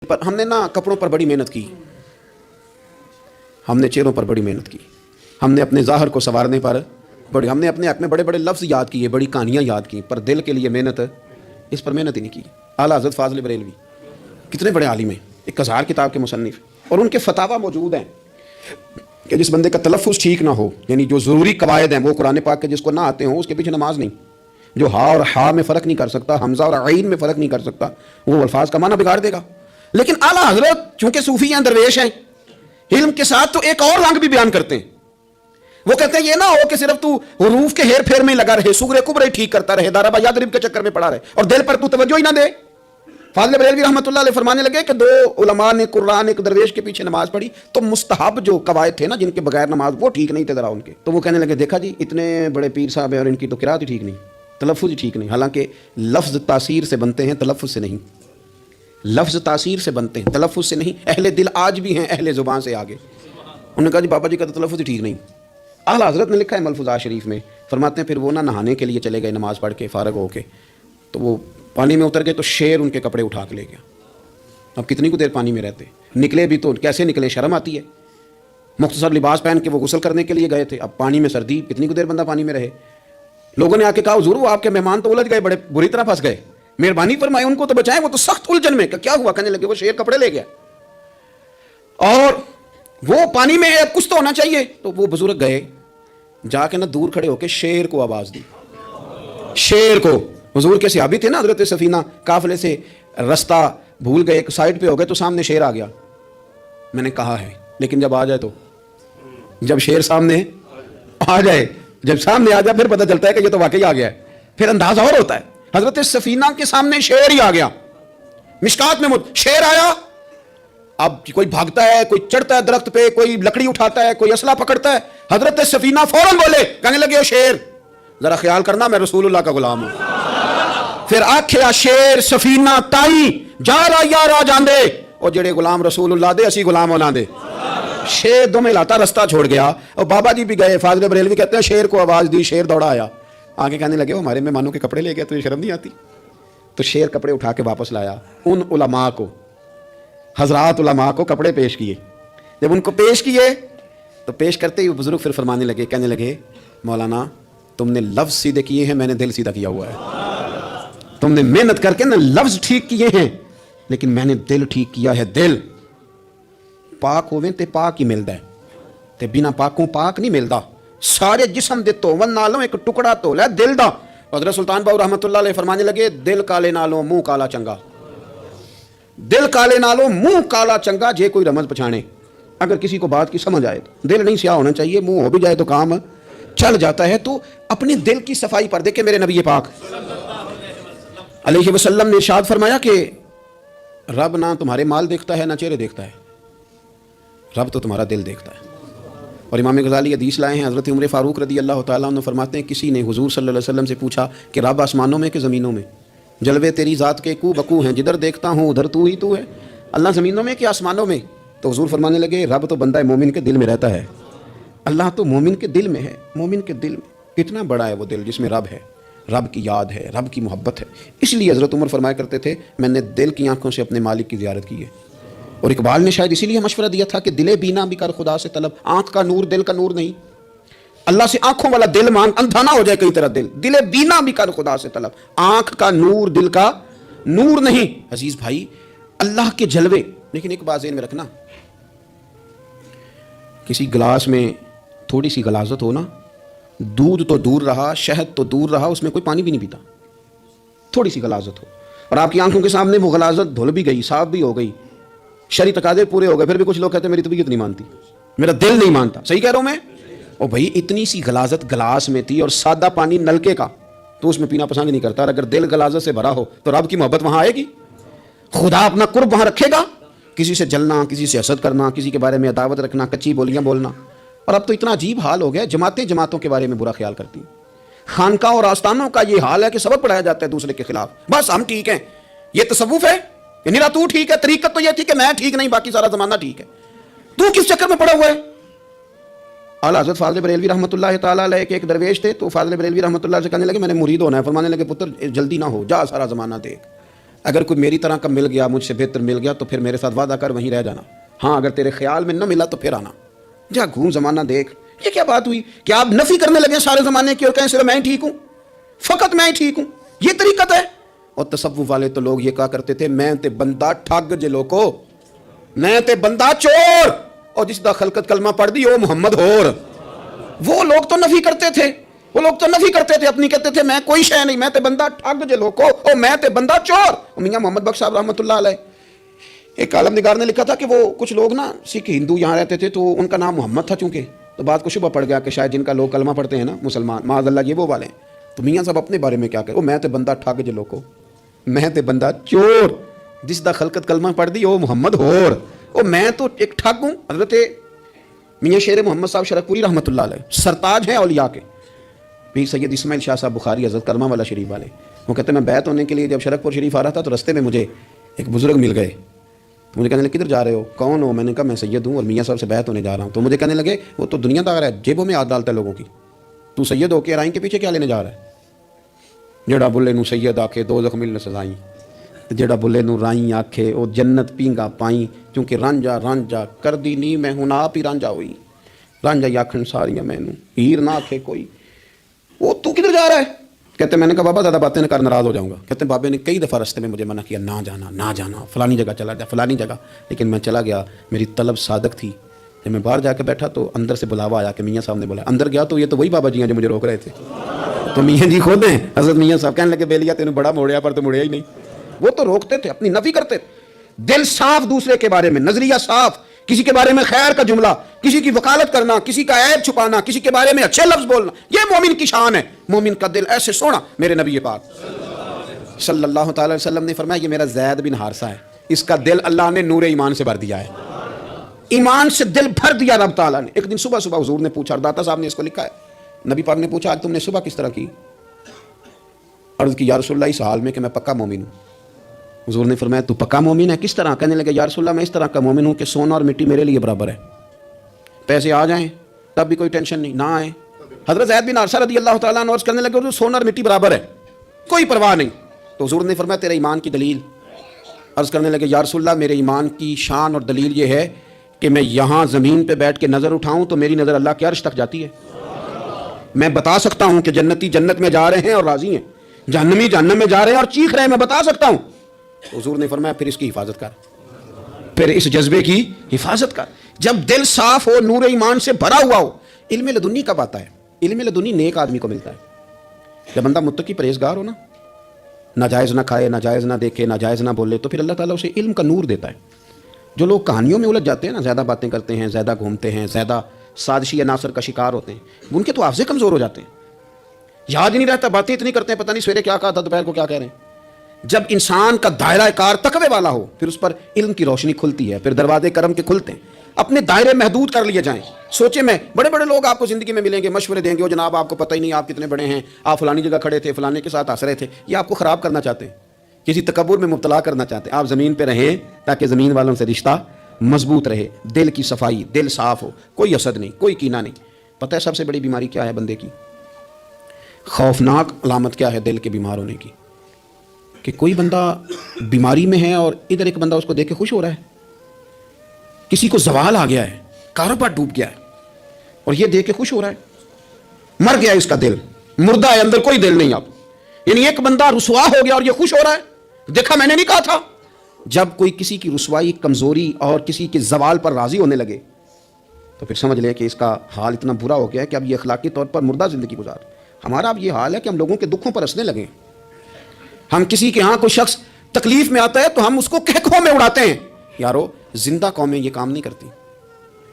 پر ہم نے نا کپڑوں پر بڑی محنت کی، ہم نے چہروں پر بڑی محنت کی، ہم نے اپنے ظاہر کو سنوارنے پر بڑی، ہم نے اپنے حق میں بڑے بڑے لفظ یاد کیے، بڑی کہانیاں یاد کی، پر دل کے لیے محنت، اس پر محنت ہی نہیں کی۔ اعلیٰ حضرت فاضل بریلوی کتنے بڑے عالم ہیں، 1000 کتاب کے مصنف، اور ان کے فتاویٰ موجود ہیں کہ جس بندے کا تلفظ ٹھیک نہ ہو، یعنی جو ضروری قواعد ہیں وہ قرآن پاک کے جس کو نہ آتے ہوں اس کے پیچھے نماز نہیں، جو ہا اور ہا میں فرق نہیں کر سکتا، حمزہ اور عین میں فرق نہیں کر سکتا، وہ الفاظ کا معنی بگاڑ دے گا۔ لیکن اعلیٰ حضرت چونکہ صوفی ہیں، درویش ہیں، علم کے ساتھ تو ایک اور رنگ بھی بیان کرتے ہیں۔ وہ کہتے ہیں یہ نہ ہو کہ صرف تو حروف کے ہیر پھیر میں لگا رہے، سغرے کبرے ٹھیک کرتا رہے، داربا یادرب کے چکر میں پڑا رہے، اور دل پر تو توجہ ہی نہ دے۔ فاضل بریلوی رحمۃ اللہ علیہ فرمانے لگے کہ 2 علماء نے قرآن ایک درویش کے پیچھے نماز پڑھی تو مستحب جو قواعد تھے نا جن کے بغیر نماز، وہ ٹھیک نہیں تھے ذرا ان کے، تو وہ کہنے لگے دیکھا جی اتنے بڑے پیر صاحب ہیں اور ان کی تو قرات ہی ٹھیک نہیں، تلفظ ہی ٹھیک نہیں۔ حالانکہ لفظ تاثیر سے بنتے ہیں، تلفظ سے نہیں، لفظ تاثیر سے بنتے ہیں، تلفظ سے نہیں۔ اہل دل آج بھی ہیں اہل زبان سے آگے۔ انہوں نے کہا جی بابا جی کا تو تلفظ ہی ٹھیک نہیں۔ اعلیٰ حضرت نے لکھا ہے ملفوظات شریف میں، فرماتے ہیں پھر وہ نہ نہانے کے لیے چلے گئے نماز پڑھ کے فارغ ہو کے، تو وہ پانی میں اتر گئے تو شیر ان کے کپڑے اٹھا کے لے گیا۔ اب کتنی کو دیر پانی میں رہتے، نکلے بھی تو کیسے نکلے، شرم آتی ہے۔ مختصر لباس پہن کے وہ غسل کرنے کے لیے گئے تھے، اب پانی میں سردی، کتنی کو دیر بندہ پانی میں رہے۔ لوگوں نے آ کے کہا حضور وہ آپ کے مہمان تو الجھ گئے، بڑے بری طرح پھنس گئے، مہربانی فرمائے ان کو تو بچائیں، وہ تو سخت الجھن میں۔ کیا ہوا؟ کہنے لگے وہ شیر کپڑے لے گیا اور وہ پانی میں ہے، کچھ تو ہونا چاہیے۔ تو وہ بزرگ گئے، جا کے نا دور کھڑے ہو کے شیر کو آواز دی، شیر کو۔ حضور کے صحابی تھے نا حضرت سفینہ، قافلے سے رستہ بھول گئے، ایک سائڈ پہ ہو گئے تو سامنے شیر آ گیا۔ میں نے کہا ہے لیکن جب آ جائے تو، جب شیر سامنے آ جائے، جب سامنے آ جائے پھر پتہ چلتا ہے کہ یہ تو واقعی آ گیا ہے، پھر انداز اور ہوتا ہے۔ حضرت سفینہ کے سامنے شیر ہی آ گیا، مشکات میں شیر آیا۔ اب کوئی بھاگتا ہے، کوئی چڑھتا ہے درخت پہ، کوئی لکڑی اٹھاتا ہے، کوئی اسلحہ پکڑتا ہے۔ حضرت سفینہ فوراً بولے، کہنے لگے او شیر ذرا خیال کرنا میں رسول اللہ کا غلام ہوں۔ پھر آکھیا شیر سفینہ تائی جا را یارا جاندے، اور جڑے غلام رسول اللہ دے اسی غلام ہونا دے۔ شیر دو میں لاتا رستہ چھوڑ گیا، اور بابا جی بھی گئے۔ فاضل بریلوی کہتے ہیں شیر کو آواز دی، شیر دوڑا آیا، آگے کہنے لگے وہ ہمارے مہمانوں کے کپڑے لے گیا، تجھے شرم نہیں آتی؟ تو شیر کپڑے اٹھا کے واپس لایا، ان علماء کو، حضرات علماء کو کپڑے پیش کیے۔ جب ان کو پیش کیے تو پیش کرتے ہی بزرگ پھر فرمانے لگے، کہنے لگے مولانا تم نے لفظ سیدھے کیے ہیں، میں نے دل سیدھا کیا ہوا ہے۔ تم نے محنت کر کے نا لفظ ٹھیک کیے ہیں لیکن میں نے دل ٹھیک کیا ہے۔ دل پاک ہوئے تے پاک ہی ملتا ہے، تے بنا پاکوں پاک نہیں ملتا۔ سارے جسم دے تو ون نالوں ایک ٹکڑا تو لے دل دا۔ حضرت سلطان باؤ رحمۃ اللہ علیہ فرمانے لگے دل کالے نالوں منہ کالا چنگا، دل کالے نالوں منہ کالا چنگا جے کوئی رمز پچھانے۔ اگر کسی کو بات کی سمجھ آئے تو دل نہیں سیاہ ہونا چاہیے، منہ ہو بھی جائے تو کام چل جاتا ہے۔ تو اپنے دل کی صفائی پر دیکھیں میرے نبی پاک علیہ وسلم نے ارشاد فرمایا کہ رب نہ تمہارے مال دیکھتا ہے نہ چہرے دیکھتا ہے، رب تو تمہارا دل دیکھتا ہے۔ اور امام غزالی حدیث لائے ہیں، حضرت عمر فاروق رضی اللہ تعالیٰ عنہ فرماتے ہیں کسی نے حضور صلی اللہ علیہ وسلم سے پوچھا کہ رب آسمانوں میں کہ زمینوں میں؟ جلوے تیری ذات کے کو بکو ہیں، جدھر دیکھتا ہوں ادھر تو ہی تو ہے۔ اللہ زمینوں میں کہ آسمانوں میں؟ تو حضور فرمانے لگے رب تو بندہ مومن کے دل میں رہتا ہے، اللہ تو مومن کے دل میں ہے۔ مومن کے دل میں کتنا بڑا ہے وہ دل جس میں رب ہے، رب کی یاد ہے، رب کی محبت ہے۔ اس لیے حضرت عمر فرمایا کرتے تھے میں نے دل کی آنکھوں سے اپنے مالک کی زیارت کی ہے۔ اور اقبال نے شاید اسی لیے مشورہ دیا تھا کہ دل بینا بھی کر خدا سے طلب، آنکھ کا نور دل کا نور نہیں، اللہ سے آنکھوں والا دل مانگ، اندھا نہ ہو جائے کئی طرح دل، دل بینا بھی کر خدا سے طلب، آنکھ کا نور دل کا نور نہیں۔ عزیز بھائی اللہ کے جلوے، لیکن ایک بات ذہن میں رکھنا، کسی گلاس میں تھوڑی سی غلاظت ہو نا، دودھ تو دور رہا، شہد تو دور رہا، اس میں کوئی پانی بھی نہیں پیتا، تھوڑی سی غلاظت ہو، اور آپ کی آنکھوں کے سامنے وہ غلاظت دھل بھی گئی، صاف بھی ہو گئی، شرعی تقاضے پورے ہو گئے، پھر بھی کچھ لوگ کہتے ہیں میری طبیعت نہیں مانتی، میرا دل نہیں مانتا۔ صحیح کہہ رہا ہوں میں؟ اور بھائی اتنی سی غلاظت گلاس میں تھی اور سادہ پانی نلکے کا، تو اس میں پینا پسند نہیں کرتا۔ اور اگر دل غلاظت سے بھرا ہو تو رب کی محبت وہاں آئے گی، خدا اپنا قرب وہاں رکھے گا۔ کسی سے جلنا، کسی سے حسد کرنا، کسی کے بارے میں عداوت رکھنا، کچی بولیاں بولنا، اور اب تو اتنا عجیب حال ہو گیا، جماعتیں جماعتوں کے بارے میں برا خیال کرتی ہیں۔ خانقاہ اور آستانوں کا یہ حال ہے کہ سبق پڑھایا جاتا ہے دوسرے کے خلاف، بس ہم ٹھیک ہیں، یہ تصوف ہے، یعنی تو ٹھیک ہے، طریقت تو یہ تھی کہ میں ٹھیک نہیں، باقی سارا زمانہ ٹھیک ہے، تو کس چکر میں پڑا ہوا ہے؟ اعلیٰ حضرت فاضل بریلوی رحمۃ اللہ تعالیٰ علیہ کے ایک درویش تھے، تو فاضل بریلوی رحمۃ اللہ سے کہنے لگے میں نے مرید ہونا ہے، فرمانے لگے پتر جلدی نہ ہو، جا سارا زمانہ دیکھ، اگر کوئی میری طرح کا مل گیا، مجھ سے بہتر مل گیا، تو پھر میرے ساتھ وعدہ کر وہیں رہ جانا. ہاں اگر تیرے خیال میں نہ ملا تو پھر آنا. جا گھوم زمانہ دیکھ. یہ کیا بات ہوئی؟ کیا آپ نفی کرنے لگے سارے زمانے کی اور کہیں صرف میں ٹھیک ہوں، فقط میں ٹھیک ہوں؟ یہ طریقت ہے. اور تصوف والے تو لوگ یہ کہا کرتے تھے میں تے بندہ ٹھگ جے لوکو، میں تے بندہ چور، اور جس دا خلقت کلمہ پڑھ دی او محمد ہور. وہ لوگ تو نفی کرتے تھے، وہ لوگ تو نفی کرتے تھے اپنی، کہتے تھے میں کوئی شے نہیں، میں تے بندہ ٹھگ جے لوکو، او میں تے بندہ چور. میاں محمد بخش صاحب رحمۃ اللہ علیہ، ایک عالم نگار نے لکھا تھا کہ وہ کچھ لوگ نا سکھ ہندو یہاں رہتے تھے تو ان کا نام محمد تھا چونکہ، تو بات کو شبہ پڑ گیا کہ شاید جن کا لوگ کلمہ پڑھتے ہیں نا مسلمان، معاذ اللہ یہ وہ والے ہیں. تو میاں صاحب اپنے بارے میں کیا کہے، او میں تے بندہ ٹھگ جے لوکو، میں تے بندہ چور، جس دا خلقت کلمہ پڑھ دی او محمد ہور، او میں تو ایک ٹھگ ہوں. حضرت میاں شیر محمد صاحب شرک پوری رحمۃ اللہ علیہ سرتاج ہیں اولیاء کے، پیر سید اسماعیل شاہ صاحب بخاری حضرت کرما والا شریف والے، وہ کہتے ہیں میں بیعت ہونے کے لیے جب شرک پور شریف آ رہا تھا تو رستے میں مجھے ایک بزرگ مل گئے. تو مجھے کہنے لگے کدھر جا رہے ہو؟ کون ہو؟ میں نے کہا میں سید ہوں اور میاں صاحب سے بیعت ہونے جا رہا ہوں. تو مجھے کہنے لگے وہ تو دنیا دار ہے، جیبوں میں ہاتھ ڈالتا ہے لوگوں کی، تو سید ہو کے رائیں کے پیچھے کیا لینے جا رہا ہے؟ جڑا بلے نو سید آکھے دو زخ ملنے سزائیں، جڑا بلے نو رائیں آکھے او جنت پینگا پائیں، کیونکہ رانجا رانجا کر دی نی میں ہوں آپ ہی رانجا ہوئی، رانجا ہی آکھن ساریاں میں نو ہیر نہ آکھے کوئی. وہ تو کدھر جا رہا ہے؟ کہتے ہیں میں نے کہا بابا زیادہ باتیں نہ کر ناراض ہو جاؤں گا. کہتے ہیں بابے نے کئی دفعہ رستے میں مجھے منع کیا، نہ جانا نہ جانا، فلانی جگہ چلا جا فلانی جگہ، لیکن میں چلا گیا. میری طلب صادق تھی. جب میں باہر جا کے بیٹھا تو اندر سے بلاوا آیا کہ میاں صاحب نے بولا. اندر گیا تو یہ تو وہی بابا جی ہیں جو مجھے روک رہے تھے. تو میاں جی خود ہیں حضرت میاں صاحب، کہنے لگے بیلیا تینوں بڑا موڑیا پر تو مڑیا ہی نہیں. وہ تو روکتے تھے، اپنی نفی کرتے تھے. دل صاف دوسرے کے بارے میں، نظریہ صاف، کسی کے بارے میں خیر کا جملہ، کسی کی وکالت کرنا، کسی کا عیب چھپانا، کسی کے بارے میں اچھے لفظ بولنا، یہ مومن کی شان ہے. مومن کا دل ایسے سونا. میرے نبی پاک صلی اللہ تعالی وسلم نے فرمایا یہ میرا زید بن حارثہ ہے، اس کا دل اللہ نے نور ایمان سے بھر دیا ہے. ایمان سے دل بھر دیا رب تعالیٰ نے. ایک دن صبح صبح حضور نے پوچھا، اور داتا صاحب نے اس کو لکھا ہے، نبی پاک نے پوچھا آج تم نے صبح کس طرح کی؟ عرض کی یا رسول اللہ اس حال میں کہ میں پکا مومن ہوں. حضور نے فرمایا تو پکا مومن ہے، کس طرح؟ کہنے لگے یا رسول اللہ میں اس طرح کا مومن ہوں کہ سونا اور مٹی میرے لیے برابر ہے، پیسے آ جائیں تب بھی کوئی ٹینشن نہیں، نہ آئے. حضرت زید بن حارثہ رضی اللہ تعالیٰ عنہ عرض کرنے لگے حضور سونا اور مٹی برابر ہے، کوئی پرواہ نہیں. تو حضور نے فرمایا تیرے ایمان کی دلیل؟ عرض کرنے لگے یا رسول اللہ میرے ایمان کی شان اور دلیل یہ ہے کہ میں یہاں زمین پہ بیٹھ کے نظر اٹھاؤں تو میری نظر اللہ کے عرش تک جاتی ہے. میں بتا سکتا ہوں کہ جنتی جنت میں جا رہے ہیں اور راضی ہیں، جہنمی جہنم میں جا رہے ہیں اور چیخ رہے ہیں، میں بتا سکتا ہوں. حضور نے فرمایا پھر اس کی حفاظت کر، پھر اس جذبے کی حفاظت کر. جب دل صاف ہو، نور ایمان سے بھرا ہوا ہو، علم لدنی کب آتا ہے؟ علم لدنی نیک آدمی کو ملتا ہے. جب بندہ متقی پرہیزگار ہو نا، ناجائز نہ کھائے، ناجائز نہ دیکھے، ناجائز نہ بولے، تو پھر اللہ تعالیٰ اسے علم کا نور دیتا ہے. جو لوگ کہانیوں میں الجھ جاتے ہیں نا، زیادہ باتیں کرتے ہیں، زیادہ گھومتے ہیں، زیادہ سازشی عناصر کا شکار ہوتے ہیں، ان کے تو حافظے کمزور ہو جاتے ہیں، یاد ہی نہیں رہتا، باتیں اتنی کرتے ہیں پتہ نہیں سویرے کیا کہا تھا، دوپہر کو کیا کہہ رہے ہیں. جب انسان کا دائرہ کار تقوی والا ہو پھر اس پر علم کی روشنی کھلتی ہے، پھر دروازے کرم کے کھلتے ہیں. اپنے دائرے محدود کر لیے جائیں. سوچیں میں بڑے بڑے لوگ آپ کو زندگی میں ملیں گے، مشورے دیں گے، وہ جناب آپ کو پتہ ہی نہیں آپ کتنے بڑے ہیں، آپ فلانی جگہ کھڑے تھے، فلانے کے ساتھ ہنس رہے تھے. یہ آپ کو خراب کرنا چاہتے ہیں، کسی تکبر میں مبتلا کرنا چاہتے ہیں. آپ زمین پہ رہیں تاکہ زمین والوں سے رشتہ مضبوط رہے، دل کی صفائی، دل صاف ہو، کوئی حسد نہیں، کوئی کینہ نہیں. پتہ ہے سب سے بڑی بیماری کیا ہے بندے کی؟ خوفناک علامت کیا ہے دل کے بیمار ہونے کی؟ کہ کوئی بندہ بیماری میں ہے اور ادھر ایک بندہ اس کو دیکھ کے خوش ہو رہا ہے. کسی کو زوال آ گیا ہے، کاروبار ڈوب گیا ہے اور یہ دیکھ کے خوش ہو رہا ہے. مر گیا اس کا دل، مردہ ہے، اندر کوئی دل نہیں. اب یعنی ایک بندہ رسوا ہو گیا اور یہ خوش ہو رہا ہے، دیکھا میں نے نہیں کہا تھا. جب کوئی کسی کی رسوائی، کمزوری اور کسی کے زوال پر راضی ہونے لگے تو پھر سمجھ لیں کہ اس کا حال اتنا برا ہو گیا ہے کہ اب یہ اخلاقی طور پر مردہ زندگی گزار. ہمارا اب یہ حال ہے کہ ہم لوگوں کے دکھوں پر ہنسنے لگے. ہم کسی کے ہاں کوئی شخص تکلیف میں آتا ہے تو ہم اس کو کہکھوں میں اڑاتے ہیں. یارو زندہ قومیں یہ کام نہیں کرتی،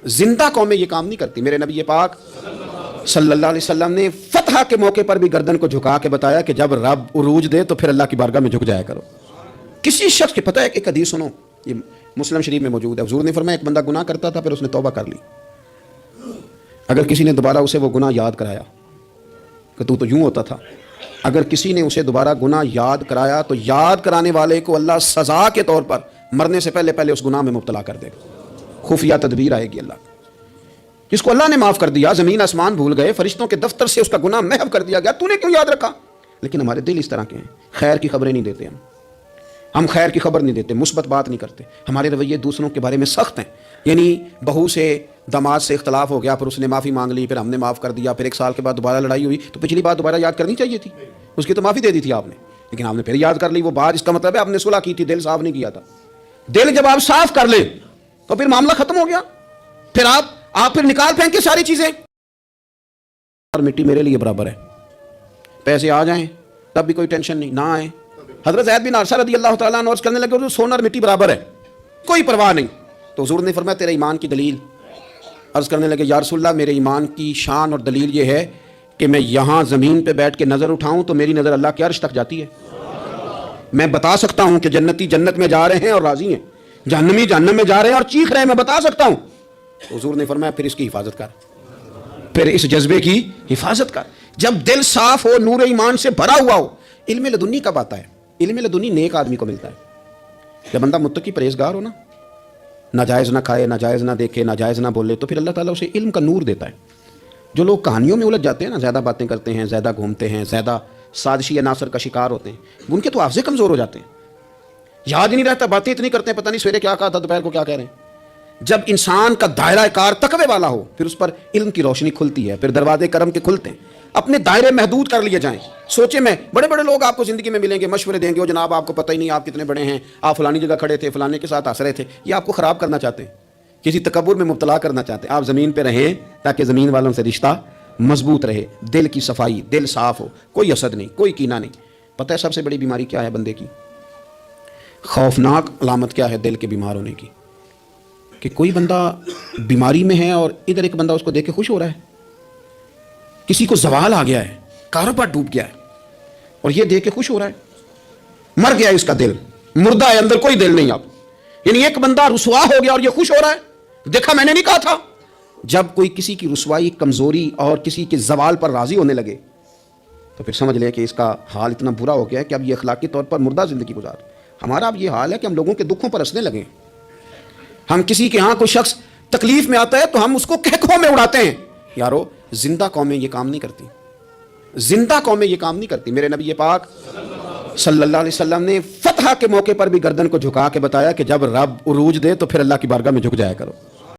زندہ قومیں یہ کام نہیں کرتی. میرے نبی پاک صلی اللہ علیہ وسلم نے فتح کے موقع پر بھی گردن کو جھکا کے بتایا کہ جب رب عروج دے تو پھر اللہ کی بارگاہ میں جھک جایا کرو. کسی شخص کے پتہ ہے ایک حدیث سنو، یہ مسلم شریف میں موجود ہے. حضور نے فرمایا ایک بندہ گناہ کرتا تھا، پھر اس نے توبہ کر لی. اگر کسی نے دوبارہ اسے وہ گناہ یاد کرایا کہ تو یوں ہوتا تھا، اگر کسی نے اسے دوبارہ گناہ یاد کرایا تو یاد کرانے والے کو اللہ سزا کے طور پر مرنے سے پہلے پہلے اس گناہ میں مبتلا کر دے گا. خفیہ تدبیر آئے گی اللہ. جس کو اللہ نے معاف کر دیا، زمین آسمان بھول گئے، فرشتوں کے دفتر سے اس کا گناہ محو کر دیا گیا، تو نے کیوں یاد رکھا؟ لیکن ہمارے دل اس طرح کے ہیں، خیر کی خبریں نہیں دیتے. ہم خیر کی خبر نہیں دیتے، مثبت بات نہیں کرتے، ہمارے رویے دوسروں کے بارے میں سخت ہیں. یعنی بہو سے داماد سے اختلاف ہو گیا، پھر اس نے معافی مانگ لی، پھر ہم نے معاف کر دیا، پھر 1 سال کے بعد دوبارہ لڑائی ہوئی تو پچھلی بات دوبارہ یاد کرنی چاہیے تھی، اس کی تو معافی دے دی تھی آپ نے، لیکن آپ نے پھر یاد کر لی وہ بات. اس کا مطلب ہے آپ نے صلح کی تھی، دل صاف نہیں کیا تھا. دل جب آپ صاف کر لیں تو پھر معاملہ ختم ہو گیا. پھر آپ پھر نکال پھینک کے ساری چیزیں. اور مٹی میرے لیے برابر ہے، پیسے آ جائیں تب بھی کوئی ٹینشن نہیں، نہ آئے. حضرت زید بن حارثہ رضی اللہ تعالیٰ عنہ عرض کرنے لگے سونا اور مٹی برابر ہے، کوئی پرواہ نہیں. تو حضور نے فرمایا تیرے ایمان کی دلیل. عرض کرنے لگے یا رسول اللہ میرے ایمان کی شان اور دلیل یہ ہے کہ میں یہاں زمین پہ بیٹھ کے نظر اٹھاؤں تو میری نظر اللہ کے عرش تک جاتی ہے. میں بتا سکتا ہوں کہ جنتی جنت میں جا رہے ہیں اور راضی ہیں، جہنمی جہنم میں جا رہے ہیں اور چیخ رہے ہیں، میں بتا سکتا ہوں. تو حضور نے فرمایا پھر اس کی حفاظت کر، پھر اس جذبے کی حفاظت کر. جب دل صاف ہو، نور ایمان سے بھرا ہوا ہو، علم لدنی کب آتا ہے؟ علم لدنی نیک آدمی کو ملتا ہے جب بندہ متقی پرہیزگار ہو نا، ناجائز نہ کھائے، ناجائز نہ دیکھے، ناجائز نہ بولے، تو پھر اللہ تعالیٰ اسے علم کا نور دیتا ہے. جو لوگ کہانیوں میں الجھ جاتے ہیں نا، زیادہ باتیں کرتے ہیں، زیادہ گھومتے ہیں، زیادہ سازشی عناصر کا شکار ہوتے ہیں، ان کے تو حافظے کمزور ہو جاتے ہیں، یاد ہی نہیں رہتا، باتیں اتنی کرتے ہیں پتہ نہیں سویرے کیا کہا تھا، دوپہر کو کیا کہہ رہے ہیں. جب انسان کا دائرہ کار تقوی والا ہو پھر اس پر علم کی روشنی کھلتی ہے، پھر دروازے کرم کے کھلتے ہیں. اپنے دائرے محدود کر لیے جائیں. سوچیں میں بڑے بڑے لوگ آپ کو زندگی میں ملیں گے، مشورے دیں گے، وہ جناب آپ کو پتہ ہی نہیں آپ کتنے بڑے ہیں، آپ فلانی جگہ کھڑے تھے، فلانے کے ساتھ ہنس رہے تھے. یہ آپ کو خراب کرنا چاہتے ہیں، کسی تکبر میں مبتلا کرنا چاہتے ہیں. آپ زمین پہ رہیں تاکہ زمین والوں سے رشتہ مضبوط رہے، دل کی صفائی، دل صاف ہو، کوئی حسد نہیں، کوئی کینہ نہیں. پتہ ہے سب سے بڑی بیماری کیا ہے بندے کی؟ خوفناک علامت کیا ہے دل کے بیمار ہونے کی؟ کہ کوئی بندہ بیماری میں ہے اور ادھر ایک بندہ اس کو دیکھ کے خوش ہو رہا ہے. کسی کو زوال آ گیا ہے، کاروبار ڈوب گیا ہے اور یہ دیکھ کے خوش ہو رہا ہے. مر گیا اس کا دل، مردہ ہے، اندر کوئی دل نہیں. اب یعنی ایک بندہ رسوا ہو گیا اور یہ خوش ہو رہا ہے، دیکھا میں نے نہیں کہا تھا. جب کوئی کسی کی رسوائی، کمزوری اور کسی کے زوال پر راضی ہونے لگے تو پھر سمجھ لیں کہ اس کا حال اتنا برا ہو گیا ہے کہ اب یہ اخلاقی طور پر مردہ زندگی گزار. ہمارا اب یہ حال ہے کہ ہم لوگوں کے دکھوں پر ہنسنے لگے. ہم کسی کے ہاں کوئی شخص تکلیف میں آتا ہے تو ہم اس کو کہکھوں میں اڑاتے ہیں. یارو زندہ قومیں یہ کام نہیں کرتی، زندہ قومیں یہ کام نہیں کرتی. میرے نبی پاک صلی اللہ علیہ وسلم نے فتح کے موقع پر بھی گردن کو جھکا کے بتایا کہ جب رب عروج دے تو پھر اللہ کی بارگاہ میں جھک جایا کرو.